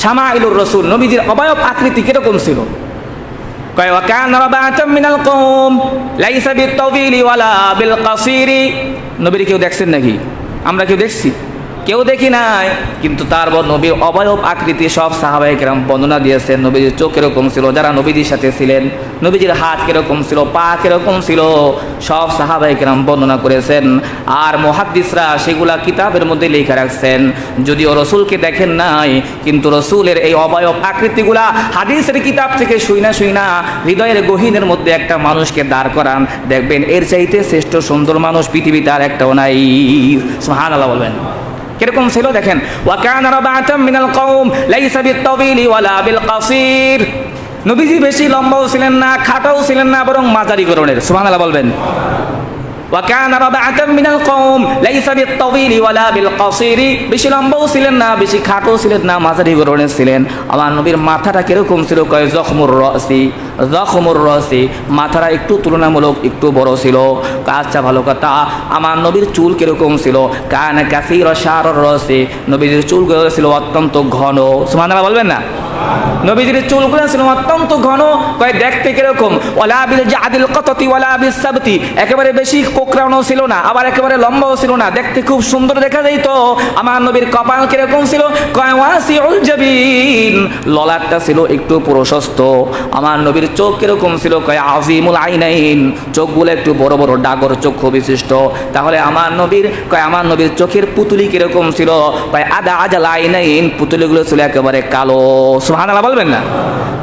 শামাইলুর রাসূল, নবীজির অবয়ব আকৃতি কিরকম ছিল? কয় ওয়া কানা রাবাতাম মিনাল কওম লাইসা বিত-তাওয়িলি ওয়ালা বিল কাসিরি। নবীর কেউ দেখছেন নাকি? আমরা কেউ দেখছি? কেউ দেখি নাই, কিন্তু তার নবীর অবয়ব আকৃতি সব সাহাবায়ে কেরাম বর্ণনা দিয়েছেন। নবীজির চোখ কিরকম ছিল, যারা নবীজির সাথে ছিলেন, নবীজির হাত কিরকম ছিল, পা কিরকম ছিল, সব সাহাবায়ে কেরাম বর্ণনা করেছেন। আর মুহাদ্দিসরা সেগুলা কিতাবের মধ্যে লিখে রাখছেন। যদিও রসুলকে দেখেন নাই, কিন্তু রসুলের এই অবয়ব আকৃতিগুলা হাদিসের কিতাব থেকে শুইনা হৃদয়ের গহীনের মধ্যে একটা মানুষকে দাঁড় করান, দেখবেন এর চাইতে শ্রেষ্ঠ সুন্দর মানুষ পৃথিবীতে আর একটাও নাই। সুবহানাল্লাহ বলবেন। কিরকম ছিল দেখেন, ওয়া কানা রাবাতাম মিনাল কওম লাইসা বিত-তাওয়িলি ওয়ালা বিল কাসির। নবীজি বেশি লম্বাও ছিলেন না, খাটোও ছিলেন না, বরং মাঝারি ধরনের। সুবহানাল্লাহ বলবেন। ওয়া কানা রাবাতাম মিনাল কওম লাইসা বিত-তাওয়িলি ওয়ালা বিল কাসিরি। বেশি লম্বাও ছিলেন না, বেশি খাটোও ছিলেন না, মাঝারি ধরনের ছিলেন। আমার নবীর মাথাটা কিরকম ছিল? কয় জখমুর রাসি, মাথাটা একটু তুলনামূলক একটু বড় ছিল। আচ্ছা ভালো কথা, আমার নবীর চুল কিরকম ছিল? কানা কাসীরা শা'রুর রাসি, নবীর চুলগুলো ছিল অত্যন্ত ঘন। সুবহানাল্লাহ বলবেন না? নবীজির চুলগুলো ছিল অত্যন্ত ঘন। কয় দেখতে কিরকম? ওয়ালা বিল জাদিল কততি ওয়ালা বিস সাবতি, একেবারে বেশি কোকড়ানো ছিল না, আবার একেবারে লম্বাও ছিল না, দেখতে খুব সুন্দর দেখা যাইত। আমার নবীর কপাল কিরকম ছিল? কয় ওয়াসিউল জাবিন, ললাটটা ছিল একটু প্রশস্ত। আমার নবীর চোখ কিরকম ছিল? কয় আজিমুল আইনাইন, চোখগুলো একটু বড় বড় ডাগর চক্ষু বিশিষ্ট। তাহলে আমার নবীর চোখের পুতুলি কিরকম ছিল? কয় আদা আজাল আইনাইন, পুতুলিগুলো ছিল একেবারে কালো। সুবহানাল্লাহ বলবেন না?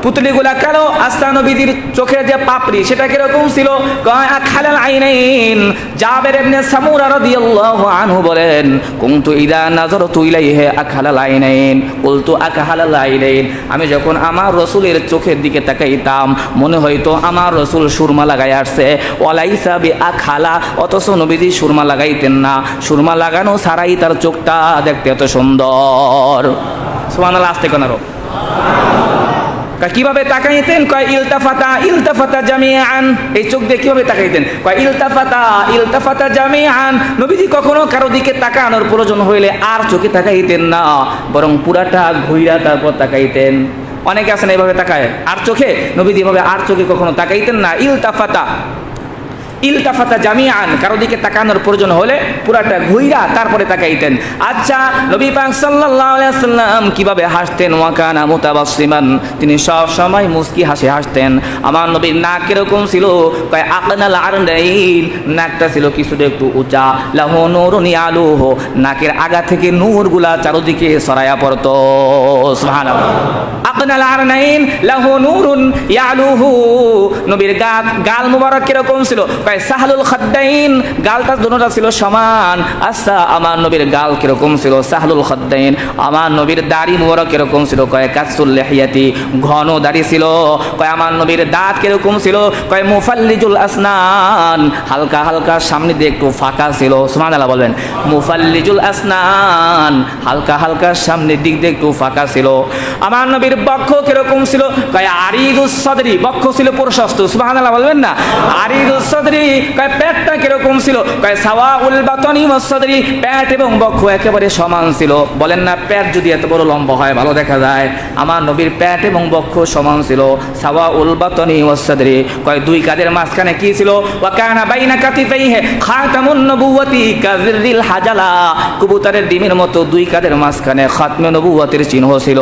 পুতুলিগুলা কালো। আস্তা নবীজির চোখের যে পাপড়ি সেটা কিরকম ছিল? কয় আখালাল আইনাইন। জাবের ইবনে সামুরা রাদিয়াল্লাহু আনহু বলেন, কুনতু ইদা নাযারতু ইলাইহি আখালাল আইনাইন কুলতু আখালাল আইনাইন। আমি যখন আমার রাসূলের চোখের দিকে তাকাইতাম, মনে হইতো আমার রাসূল সুরমা লাগাই আসছে। ওয়ালাইসা বিআখালা, অথচ নবীজি সুরমা লাগাইতেন না, সুরমা লাগানো ছাড়াই তার চোখটা দেখতে এত সুন্দর। সুবহানাল্লাহ, আস্তে কোন আরো। কিভাবে তাকাইতেন? কয় ইলতাফাতা জামিআন, এই চোখ দিয়ে কিভাবে তাকাইতেন? কয় ইলতাফাতা জামিআন। নবীজি কখনো কারো দিকে তাকানোর প্রয়োজন হইলে আর চোখে তাকাইতেন না, বরং পুরাটা ঘুইরা তারপর তাকাইতেন। অনেকে আছেন এইভাবে তাকায় আর চোখে, নবীজি এভাবে আর চোখে কখনো তাকাইতেন না। ইলতাফাতা জামিআন, কারো দিকে তাকানোর প্রয়োজন হলে পুরাটা ঘুইরা তারপরে তাকাইতেন। আচ্ছা, নবী পাক সাল্লাল্লাহু আলাইহি ওয়াসাল্লাম কিভাবে হাসতেন? ওয়া কানা মুতাবাসসিমান, তিনি সব সময় মুস্কি হাসি হাসতেন। আমার নবীর নাক কিরকম ছিল? কয় আকনাল আরনাইন, নাকটা ছিল কিছুটা একটু উঁচা। লাহু নূরুন ইয়ালুহু, নাকের আগা থেকে নূরগুলা চারদিকে ছড়ায়া পড়তো। সুবহানাল্লাহ। আকনাল আরনাইন লাহু নূরুন ইয়ালুহু, নবীর গাল মুবারক কিরকম ছিল? সাহলুল খাদ্দাইন, গালটা দুটোটা ছিল সমান। আচ্ছা, আমার নবীর গাল কিরকম ছিল? সাহলুল খাদ্দাইন। আমার নবীর দাড়ি মোবারক কিরকম ছিল? কয় কাসুল লিহিয়াতি, ঘন দাড়ি ছিল। কয় আমার নবীর দাঁত কিরকম ছিল? কয় মুফাল্লিজুল আসনান, হালকা হালকা সামনে দিয়ে একটু ফাঁকা ছিল। সুবহানাল্লাহ বলবেন। মুফাল্লিজুল আসনান, হালকা হালকা সামনের দিক দিয়ে একটু ফাঁকা ছিল। আমার নবীর বক্ষ কিরকম ছিল? কয় আরিদুস সাদরি, বক্ষ ছিল প্রশস্ত। সুবহানাল্লাহ বলবেন না? আরিদুস সাদরি। কয় পেটটা কিরকম ছিল? কয় সাওয়াউল বাতনি ওয়াস সাদরি, পেট এবং বক্ষ একেবারে সমান ছিল। বলেন না, পেট যদি এত বড় লম্বা হয় ভালো দেখা যায়। আমার নবীর পেট এবং বক্ষ সমান ছিল। সাওয়াউল বাতনি ওয়াস সাদরি, কয় দুই কাঁধের মাঝখানে কি ছিল? ওয়া কানা বাইনা কাতিফাইহি খাতামুন নবুওয়াতি কাযিররিল হাজালা, কবুতরের ডিমের মতো দুই কাঁধের মাঝখানে খাতমে নবুওয়াতের চিহ্ন ছিল।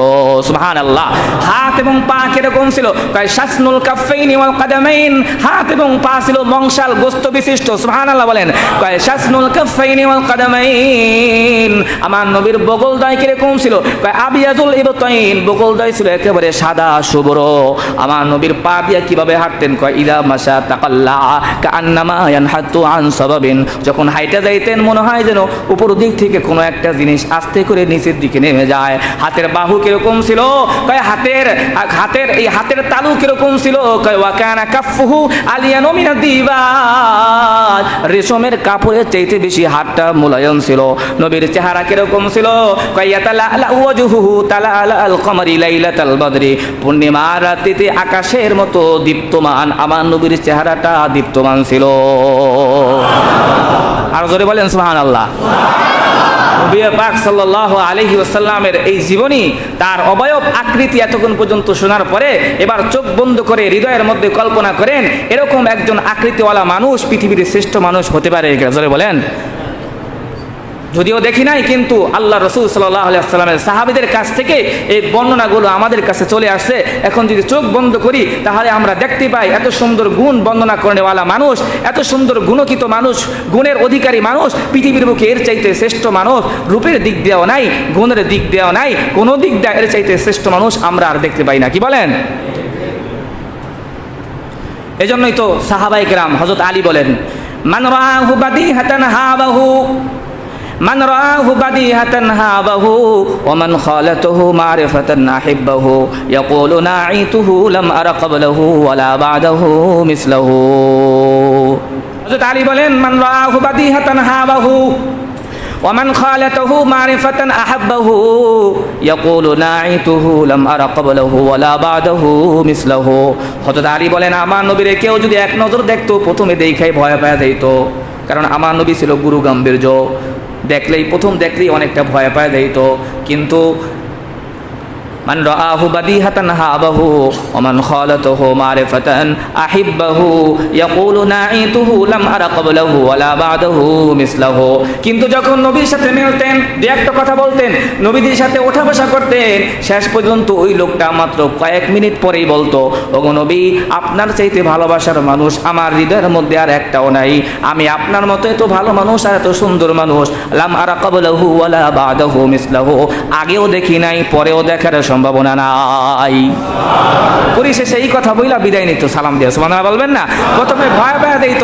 সুবহানাল্লাহ। হাত এবং পা কিরকম ছিল? কয় শাসনুল কাফাইনি ওয়াল কাদামাইন, হাত এবং পা ছিল মংশাল গোস্ত বিশিষ্ট। সুবহানাল্লাহ বলেন। কয় শাসনুল কাফাইনি ওয়াল কাদামাইন। আমার নবীর বগলদ্বয় কিরকম ছিল? কয় আবিয়াজুল ইবতাইন, বগলদ্বয় ছিল একেবারে সাদা শুভ্র। আমার নবীর পা দিয়ে কিভাবে হাঁটতেন? কয় ইদা মাশা তাকাল্লা কাআন্নামা ইয়ানহাতু আন সাবাবিন, যখন হাইটা যাইতেন মনে হয় যেন উপর দিক থেকে কোনো একটা জিনিস আস্তে করে নিচের দিকে নেমে যায়। হাতের বাহু কিরকম ছিল? কয় হাতের তালু কিরকম ছিল? কয় ওয়া কানা কাফফুহু আলিয়ানু মিনাদ দিবাজ, রেশমের কাপড়ের চাইতে বেশি হাতটা মোলায়েম ছিল। নবীর চেহারা কিরকম ছিল? কয় ইয়াতালা ওয়াজহুহু তালাআলা আল কমারি লাইলাতাল বদরি, পূর্ণিমার রাতে আকাশের মতো দীপ্তমান আমার নবীর চেহারাটা দীপ্তমান ছিল। আর জোরে বলেন সুবহানাল্লাহ। নবী পাক সাল্লাল্লাহু আলাইহি ওয়াসাল্লামের এই জীবনী, তার অবয়ব আকৃতি এতক্ষণ পর্যন্ত শোনার পরে এবার চোখ বন্ধ করে হৃদয়ের মধ্যে কল্পনা করেন এরকম একজন আকৃতিওয়ালা মানুষ পৃথিবীর শ্রেষ্ঠ মানুষ হতে পারে, জোরে বলেন। যদিও দেখি নাই, কিন্তু আল্লাহ রসুল সাল্লাল্লাহু আলাইহি ওয়াসাল্লামের সাহাবীদের কাছ থেকে এই বর্ণনাগুলো আমাদের কাছে চলে আসছে। এখন যদি চোখ বন্ধ করি তাহলে আমরা দেখতে পাই এত সুন্দর গুণ বর্ণনা করেওয়ালা মানুষ, এত সুন্দর গুণকিত মানুষ, গুণের অধিকারী মানুষ পৃথিবীর বুকে এর চাইতে শ্রেষ্ঠ মানুষ রূপের দিক দিয়েও নাই, গুণের দিক দিয়েও নাই, কোনো দিক দিয়ে এর চাইতে শ্রেষ্ঠ মানুষ আমরা আর দেখতে পাই না, কি বলেন? এজন্যই তো সাহাবায়ে কেরাম হযরত আলী বলেন, মান রাআহু বাদিহাতান হাবাহু, মান রাআহু বাদিহাতান হাবাহু ওয়া মান খালাতুহু মারিফাতান আহিব্বাহু ইয়াকুলু নাঈতুহু লাম আরা ক্বাবলাহু ওয়ালা বা'দাহু মিসলাহু। হযরত আলী বলেন, মান রাআহু বাদিহাতান হাবাহু ওয়া মান খালাতুহু মারিফাতান আহাব্বাহু ইয়াকুলু নাঈতুহু লাম আরা ক্বাবলাহু ওয়ালা বা'দাহু মিসলাহু। হযরত আলী বলেন, আমার নবীরে কেউ যদি এক নজর দেখতো প্রথমে দেখাই ভয় পাওয়া যাইত, কারণ আমার নবী ছিল গুরু গাম্ভীর্য, প্রথম দেখলেই অনেকটা ভয় পাওয়া যাইত। কিন্তু মান রাআহু বাদিহাতান হাবাহু ওয়া মান খালাতুহু মারিফাতান আহিব্বাহু ইয়াকুলু নাঈতুহু লাম আরা ক্বাবলাহু ওয়ালা বা'দাহু মিসলাহু। কিন্তু যখন নবীর সাথে মিলতেন, দু একটা কথা বলতেন, নবীদের সাথে ওঠা বসা করতেন, শেষ পর্যন্ত ওই লোকটা মাত্র কয়েক মিনিট পরেই বলতো, ওগো নবী, আপনার চাইতে ভালোবাসার মানুষ আমার হৃদয়ের মধ্যে আর একটাও নাই, আমি আপনার মতো এত ভালো মানুষ আর এত সুন্দর মানুষ লাম আরা ক্বাবলাহু ওয়ালা বা'দাহু মিসলাহু, আগেও দেখি নাই, পরেও দেখার সম্ভাবনা নাই। পরিশেষে এই কথা বইলা বিদায় নিত সালাম দিয়ে, সুবহানাল্লাহ বলবেন না? প্রথমে ভয় পাওয়া দিত।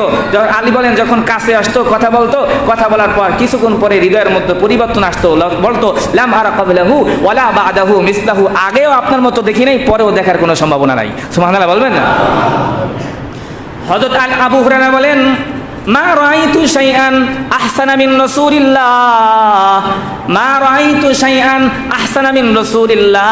আলী বলেন, যখন কাছে আসতো কথা বলতো, কথা বলার পর কিছুক্ষণ পরে হৃদয়ের মধ্যে পরিবর্তন আসতো, বলতো লাম আরা ক্বাবলাহু ওয়ালা বা'দাহু মিসলাহু, আগেও আপনার মতো দেখি নাই, পরেও দেখার কোনো সম্ভাবনা নাই। সুবহানাল্লাহ বলবেন না? হযরত আবু হুরায়রা বলেন, মা রাআইতু শাইআন আহসানা মিন রাসূলিল্লাহ, মা রাআইতু শাইআন আহসানা মিন রাসূলিল্লাহ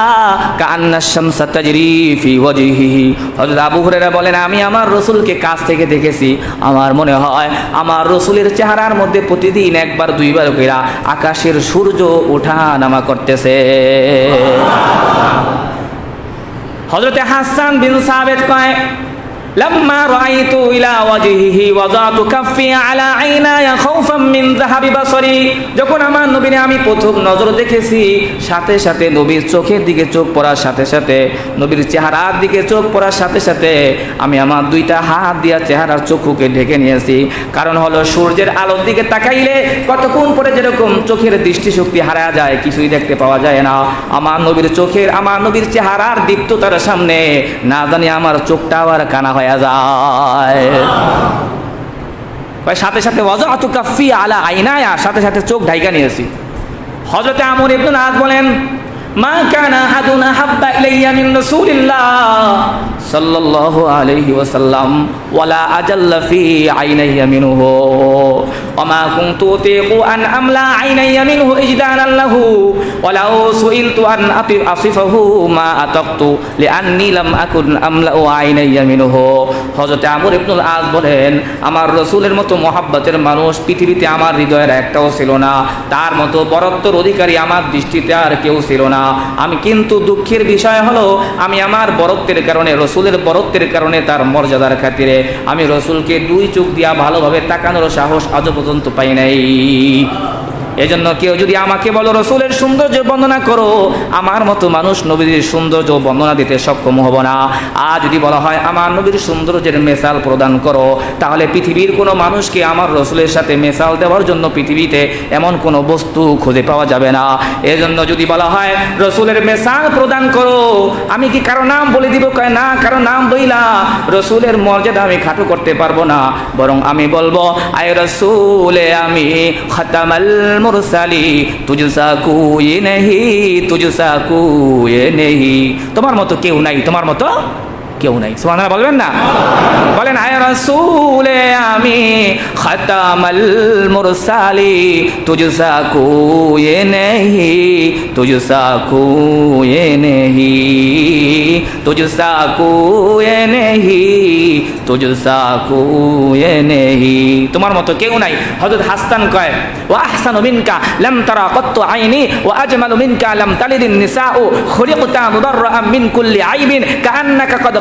কাআন্না আশ-শামসা তাজরি ফি ওয়াজহিহি। হযরত আবু হুরায়রা বলেন, আমি আমার রাসূলকে কাছ থেকে দেখেছি, আমার মনে হয় আমার রাসূলের চেহারার মধ্যে প্রতিদিন একবার দুইবার কইরা আকাশের সূর্য ওঠা নামা করতেছে। হযরত হাসান বিন সাবিত কয়, লাম্মা রাআইতু ইলা ওয়াজহিহি ওয়াযাতু কাফফি আলা আইনায়া খাউফাম মিন যাহাবি বাসরি, যখন আমার নবীরে আমি প্রথম নজর দেখেছি, সাথে সাথে নবীর চোখের দিকে চোখ পড়ার সাথে সাথে, নবীর চেহারার দিকে চোখ পড়ার সাথে সাথে আমি আমার দুইটা হাত দিয়া চেহারার চক্ষুকে ঢেকে নিয়েছি। কারণ হলো সূর্যের আলোর দিকে তাকাইলে কতক্ষণ পরে যেরকম চোখের দৃষ্টিশক্তি হারায় যায়, কিছুই দেখতে পাওয়া যায় না, আমার নবীর চোখের, আমার নবীর চেহারার দীপ্ততার সামনে না জানি আমার চোখটা আবার কানা হয়ে যায়। সাথে সাথে ওয়াযাতু কাফফি আলা আইনায়া, সাথে সাথে চোখ ঢাইকা নিয়েছি। হযরত আমর ইবনে আস বলেন, মা কানা আহাদুন আহাব্বা ইলাইয়া মিন রাসূলিল্লাহ সাল্লাল্লাহু আলাইহি ওয়াসাল্লাম ওয়ালা আজাল্লা ফি আইনাইয়া মিনহু ওয়া মা কুনতু তিকু আন আমলা আইনাইয়া মিনহু ইজদানান লাহু ওয়ালাউ সুইলতু আন আসিফাহু মা আতাকতু লিআন্নী লাম আকুন আমলা আইনাইয়া মিনহু। হযরত আমর ইবনে আস বলেন, আমার রাসূলের মতো মহব্বতের মানুষ পৃথিবীতে আমার হৃদয়ের একটাও ছিল না, তার মতো বরত্বের অধিকারী আমার দৃষ্টিতে আর কেউ ছিল না। আমি কিন্তু দুঃখের বিষয় হলো, আমি আমার বরত্বের কারণে, রসুলের বরত্বের কারণে, তার মর্যাদার খাতিরে আমি রসুলকে দুই চোখ দিয়া ভালোভাবে তাকানোর সাহস আজও পর্যন্ত পাই নাই। এজন্য কেউ যদি আমাকে বলো রসুলের সৌন্দর্য বর্ণনা করো, আমার মতো মানুষ নবীর সৌন্দর্য বর্ণনা দিতে সক্ষম হব না। আর যদি বলা হয় আমার নবীর সৌন্দর্যের মেসাল প্রদান করো, তাহলে পৃথিবীর কোনো মানুষকে আমার রসুলের সাথে মেসাল দেওয়ার জন্য পৃথিবীতে এমন কোনো বস্তু খুঁজে পাওয়া যাবে না। এজন্য যদি বলা হয় রসুলের মেসাল প্রদান করো, আমি কি কারো নাম বলে দিব? কয় না, কারো নাম বইলা রসুলের মর্যাদা আমি খাটো করতে পারবো না, বরং আমি বলবো আয় রসুলে আমি খাতামাল মুরসালি তুজসা কোই নেহি, তুজসা কোই নেহি, তোমার মতো কেউ নাই, তোমার মতো কেউ নাই। সুবহানাল্লাহ বলবেন না? বলেন আয় রাসূলে আমি খাতামাল মুরসালি তুজসা কোয়ে নেহি তুজসা কোয়ে নেহি তুজসা কোয়ে নেহি তুজসা কোয়ে নেহি, তোমার মতো কেউ নাই। হযরত হাসান কয় ওয়া আহসানু মিনকা লাম তারা কত্তু আইনি ওয়া আজমালু মিনকা লাম তালিদিন নিসাউ খুলিকতা মুদাররাআন মিন কুল্লি আইবিন কাআন্নাকা কদ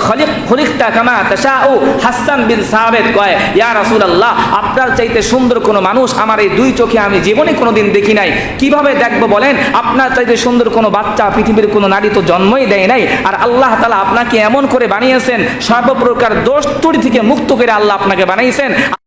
খুলিকতা কামা তাশাউ। হাসান বিন সাবিত কয় ইয়া রাসূলুল্লাহ, আপনার চাইতে সুন্দর কোনো মানুষ আমার এই দুই চোখে আমি জীবনে কোনোদিন দেখি নাই। কিভাবে দেখবো বলেন? আপনার চাইতে সুন্দর কোনো বাচ্চা পৃথিবীর কোনো নারী তো জন্মই দেয় নাই। আর আল্লাহ তাআলা আপনাকে এমন করে বানিয়েছেন, সর্বপ্রকার দোষ ত্রুটি থেকে মুক্ত করে আল্লাহ আপনাকে বানিয়েছেন।